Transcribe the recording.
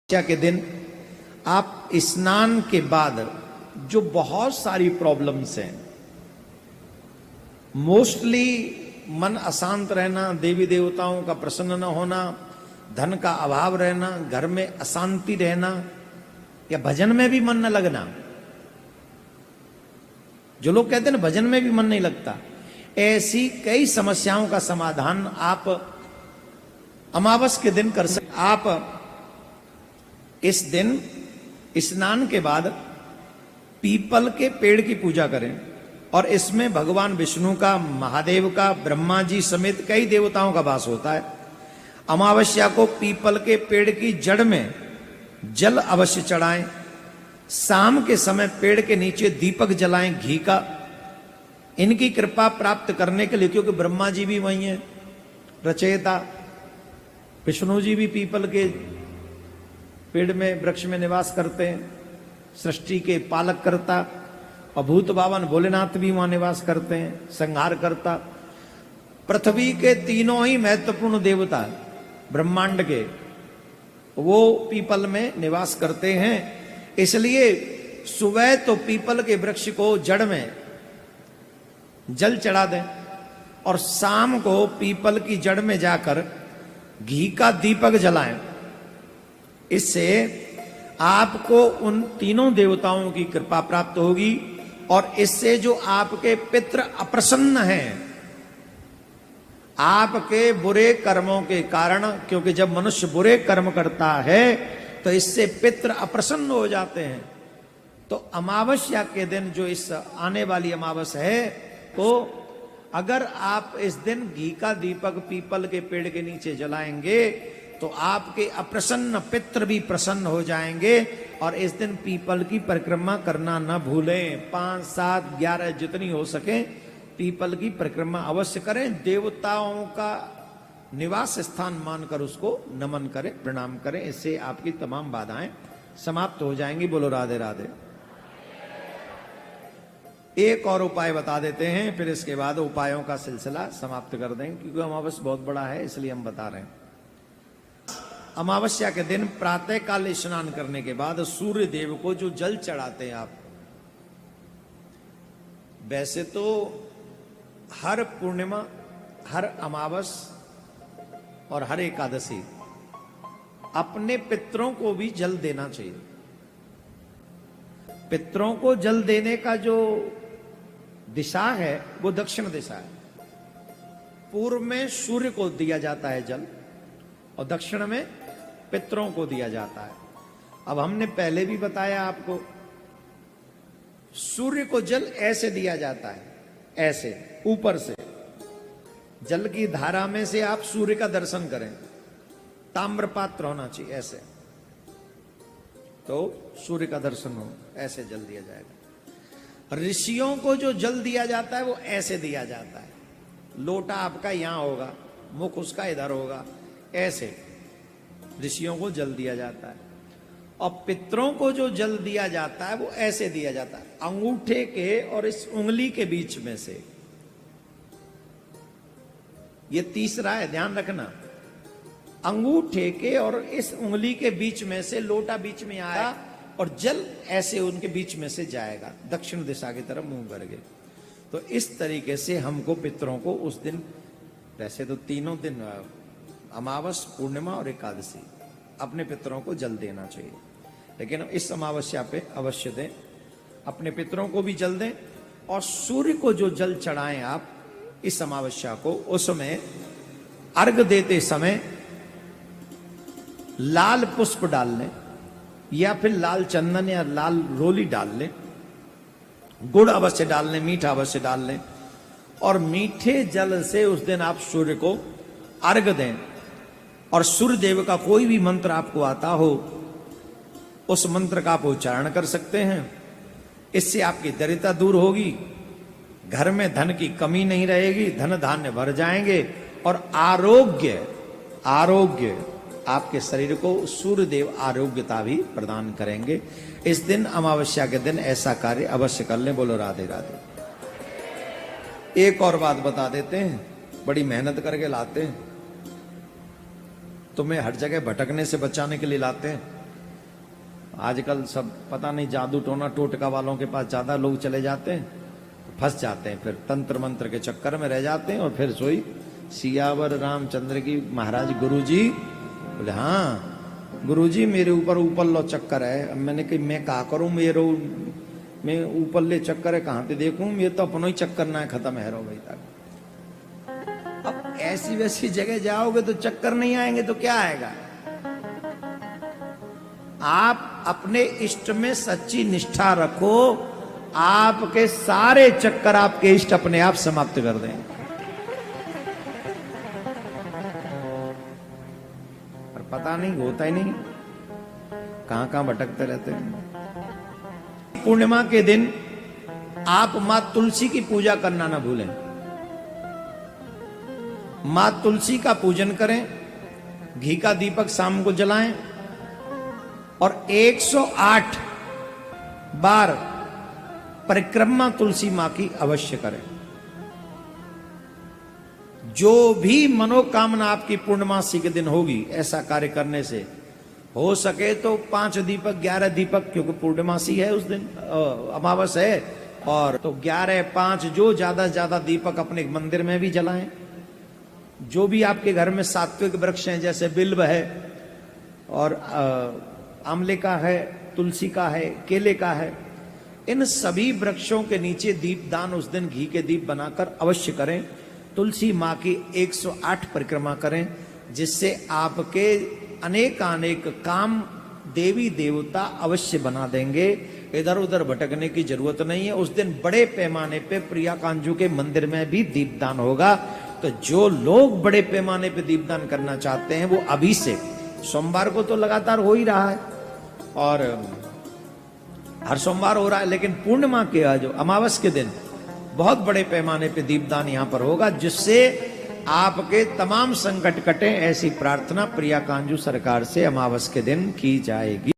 के दिन आप स्नान के बाद जो बहुत सारी प्रॉब्लम्स हैं, मोस्टली मन अशांत रहना, देवी देवताओं का प्रसन्न न होना, धन का अभाव रहना, घर में अशांति रहना या भजन में भी मन न लगना। जो लोग कहते हैं ना भजन में भी मन नहीं लगता, ऐसी कई समस्याओं का समाधान आप अमावस के दिन कर सकते। आप इस दिन स्नान के बाद पीपल के पेड़ की पूजा करें और इसमें भगवान विष्णु का, महादेव का, ब्रह्मा जी समेत कई देवताओं का वास होता है। अमावस्या को पीपल के पेड़ की जड़ में जल अवश्य चढ़ाएं। शाम के समय पेड़ के नीचे दीपक जलाएं घी का, इनकी कृपा प्राप्त करने के लिए, क्योंकि ब्रह्मा जी भी वही हैं रचयिता, विष्णु जी भी पीपल के पेड़ में, वृक्ष में निवास करते हैं, सृष्टि के पालक करता, और भूत बावन भोलेनाथ भी वहां निवास करते हैं, संहार करता। पृथ्वी के तीनों ही महत्वपूर्ण देवता ब्रह्मांड के वो पीपल में निवास करते हैं। इसलिए सुबह तो पीपल के वृक्ष को जड़ में जल चढ़ा दें और शाम को पीपल की जड़ में जाकर घी का दीपक जलाएं। इससे आपको उन तीनों देवताओं की कृपा प्राप्त होगी और इससे जो आपके पितृ अप्रसन्न हैं, आपके बुरे कर्मों के कारण, क्योंकि जब मनुष्य बुरे कर्म करता है तो इससे पितृ अप्रसन्न हो जाते हैं। तो अमावस्या के दिन, जो इस आने वाली अमावस है, तो अगर आप इस दिन घी का दीपक पीपल के पेड़ के नीचे जलाएंगे तो आपके अप्रसन्न पितृ भी प्रसन्न हो जाएंगे। और इस दिन पीपल की परिक्रमा करना न भूलें। 5, 7, 11 जितनी हो सके पीपल की परिक्रमा अवश्य करें। देवताओं का निवास स्थान मानकर उसको नमन करें, प्रणाम करें। इससे आपकी तमाम बाधाएं समाप्त हो जाएंगी। बोलो राधे राधे। एक और उपाय बता देते हैं, फिर इसके बाद उपायों का सिलसिला समाप्त कर देंगे, क्योंकि अमावस्या बहुत बड़ा है इसलिए हम बता रहे हैं। अमावस्या के दिन प्रातः काल स्नान करने के बाद सूर्य देव को जो जल चढ़ाते हैं आप, वैसे तो हर पूर्णिमा, हर अमावस और हर एकादशी अपने पितरों को भी जल देना चाहिए। पितरों को जल देने का जो दिशा है वो दक्षिण दिशा है। पूर्व में सूर्य को दिया जाता है जल और दक्षिण में पितरों को दिया जाता है। अब हमने पहले भी बताया आपको, सूर्य को जल ऐसे दिया जाता है, ऐसे ऊपर से जल की धारा में से आप सूर्य का दर्शन करें। ताम्र पात्र होना चाहिए ऐसे, तो सूर्य का दर्शन हो, ऐसे जल दिया जाएगा। ऋषियों को जो जल दिया जाता है वो ऐसे दिया जाता है। लोटा आपका यहां होगा, मुख उसका इधर होगा, ऐसे ऋषियों को जल दिया जाता है। और पितरों को जो जल दिया जाता है वो ऐसे दिया जाता है, अंगूठे के और इस उंगली के बीच में से। ये तीसरा है, ध्यान रखना। अंगूठे के और इस उंगली के बीच में से लोटा बीच में आया और जल ऐसे उनके बीच में से जाएगा दक्षिण दिशा की तरफ मुंह करके। तो इस तरीके से हमको पितरों को उस दिन, वैसे तो तीनों दिन अमावस, पूर्णिमा और एकादशी, अपने पितरों को जल देना चाहिए, लेकिन इस अमावस्या पे अवश्य दें। अपने पितरों को भी जल दें और सूर्य को जो जल चढ़ाएं आप इस अमावस्या को, उसमें अर्घ देते समय लाल पुष्प डाल लें या फिर लाल चंदन या लाल रोली डाल लें। गुड़ अवश्य डाल लें, मीठा अवश्य डाल लें और मीठे जल से उस दिन आप सूर्य को अर्घ दें। और सूर्य देव का कोई भी मंत्र आपको आता हो, उस मंत्र का आप उच्चारण कर सकते हैं। इससे आपकी दरिद्रता दूर होगी, घर में धन की कमी नहीं रहेगी, धन धान्य भर जाएंगे और आरोग्य आपके शरीर को सूर्य देव आरोग्यता भी प्रदान करेंगे। इस दिन, अमावस्या के दिन, ऐसा कार्य अवश्य कर लें। बोलो राधे राधे। एक और बात बता देते हैं, बड़ी मेहनत करके लाते हैं, तुम्हें हर जगह भटकने से बचाने के लिए लाते हैं। आजकल सब पता नहीं जादू टोना टोटका वालों के पास ज्यादा लोग चले जाते हैं, फंस जाते हैं, फिर तंत्र मंत्र के चक्कर में रह जाते हैं और फिर सोई सियावर रामचंद्र की महाराज गुरुजी बोले हाँ गुरुजी मेरे ऊपर लो चक्कर है। अब मैंने कही मैं क्या करूं, मैं ऊपर ले चक्कर है कहां से देखूं, ये तो अपनो ही चक्कर ना है खत्म है रो भाई तक। अब ऐसी वैसी जगह जाओगे तो चक्कर नहीं आएंगे तो क्या आएगा। आप अपने इष्ट में सच्ची निष्ठा रखो, आपके सारे चक्कर आपके इष्ट अपने आप समाप्त कर देंगे। पर पता नहीं होता ही नहीं, कहां भटकते रहते हैं। पूर्णिमा के दिन आप मां तुलसी की पूजा करना ना भूलें। मां तुलसी का पूजन करें, घी का दीपक शाम को जलाएं और 108 बार परिक्रमा तुलसी मां की अवश्य करें। जो भी मनोकामना आपकी पूर्णमासी के दिन होगी, ऐसा कार्य करने से हो सके तो 5 दीपक 11 दीपक, क्योंकि पूर्णमासी है उस दिन, अमावस है, और तो 11 5 जो ज्यादा से ज्यादा दीपक अपने मंदिर में भी जलाएं। जो भी आपके घर में सात्विक वृक्ष हैं, जैसे बिल्व है और आंवले का है, तुलसी का है, केले का है, इन सभी वृक्षों के नीचे दीपदान उस दिन घी के दीप बनाकर अवश्य करें। तुलसी मां की 108 परिक्रमा करें, जिससे आपके अनेक काम देवी देवता अवश्य बना देंगे। इधर उधर भटकने की जरूरत नहीं है। उस दिन बड़े पैमाने पे प्रिया कांजू के मंदिर में भी दीपदान होगा। तो जो लोग बड़े पैमाने पे दीपदान करना चाहते हैं वो अभी से, सोमवार को तो लगातार हो ही रहा है और हर सोमवार हो रहा है, लेकिन पूर्णिमा के जो अमावस के दिन बहुत बड़े पैमाने पे दीपदान यहां पर होगा, जिससे आपके तमाम संकट कटे। ऐसी प्रार्थना प्रिया कांजू सरकार से अमावस के दिन की जाएगी।